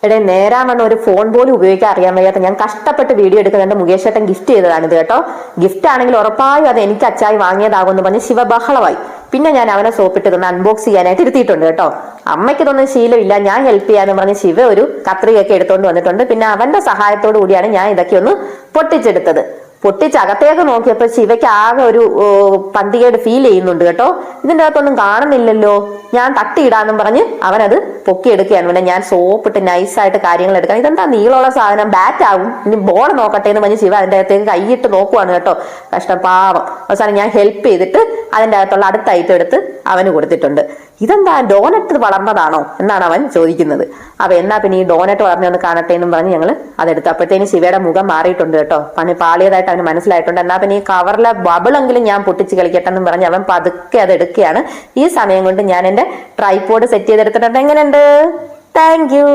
എടേ നേരാമെന്ന് ഒരു ഫോൺ പോലും ഉപയോഗിക്കാൻ അറിയാൻ വയ്യാത്ത ഞാൻ കഷ്ടപ്പെട്ട് വീഡിയോ എടുക്കുന്നുണ്ട്. മുകേഷ് ഏട്ടൻ ഗിഫ്റ്റ് ചെയ്തതാണിത് കേട്ടോ. ഗിഫ്റ്റ് ആണെങ്കിൽ ഉറപ്പായും അത് എനിക്ക് അച്ചായി വാങ്ങിയതാകുമെന്ന് പറഞ്ഞ് ശിവ ബഹളമായി. പിന്നെ ഞാൻ അവനെ സോപ്പിട്ട് തന്നെ അൺബോക്സ് ചെയ്യാനായിട്ട് ഇരുത്തിയിട്ടുണ്ട് കേട്ടോ. അമ്മയ്ക്ക് ഇതൊന്നും ശീലമില്ല, ഞാൻ ഹെൽപ്പ് ചെയ്യാന്ന് പറഞ്ഞ് ശിവ ഒരു കത്രികയൊക്കെ എടുത്തോണ്ട് വന്നിട്ടുണ്ട്. പിന്നെ അവന്റെ സഹായത്തോടു കൂടിയാണ് ഞാൻ ഇതൊക്കെ ഒന്ന് പൊട്ടിച്ചെടുത്തത്. പൊട്ടിച്ചകത്തേക്ക് നോക്കിയപ്പോ ശിവയ്ക്ക് ആകെ ഒരു പന്തികേട് ഫീൽ ചെയ്യുന്നുണ്ട് കേട്ടോ. ഇതിന്റെ അകത്തൊന്നും കാണുന്നില്ലല്ലോ. ഞാൻ തട്ടിയിടാന്നും പറഞ്ഞ് അവനത് പൊക്കിയെടുക്കുകയാണ്. പിന്നെ ഞാൻ സോപ്പിട്ട് നൈസായിട്ട് കാര്യങ്ങൾ എടുക്കാം. ഇതെന്താ നീളമുള്ള സാധനം, ബാറ്റ് ആവും, ഇനി ബോൾ നോക്കട്ടെ എന്ന് പറഞ്ഞ് ശിവ അതിന്റെ അകത്തേക്ക് കൈയിട്ട് നോക്കുവാണ് കേട്ടോ. കഷ്ടപാവം. അവസാനം ഞാൻ ഹെൽപ്പ് ചെയ്തിട്ട് അതിന്റെ അകത്തുള്ള അടുത്ത ഐറ്റം എടുത്ത് അവന് കൊടുത്തിട്ടുണ്ട്. ഇതെന്താ ഡോനറ്റ് വളർന്നതാണോ എന്നാണ് അവൻ ചോദിക്കുന്നത്. അപ്പൊ എന്നാ പിന്നെ ഈ ഡോനറ്റ് വളർന്നൊന്ന് കാണട്ടെ എന്നും പറഞ്ഞ് ഞങ്ങൾ അതെടുത്തു. അപ്പോഴത്തേന് ശിവയുടെ മുഖം മാറിയിട്ടുണ്ട് കേട്ടോ. പണി പാളിയതായിട്ട് അവന് മനസ്സിലായിട്ടുണ്ട്. എന്നാ പിന്നെ ഈ കവറിലെ ബബിളെങ്കിലും ഞാൻ പൊട്ടിച്ച് കളിക്കട്ടെ എന്നും പറഞ്ഞ് അവൻ പതുക്കെ അത് എടുക്കുകയാണ്. ഈ സമയം കൊണ്ട് ഞാൻ എന്റെ ട്രൈപോഡ് സെറ്റ് ചെയ്തെടുത്തിട്ടുണ്ട്. എങ്ങനെയുണ്ട്? Thank you.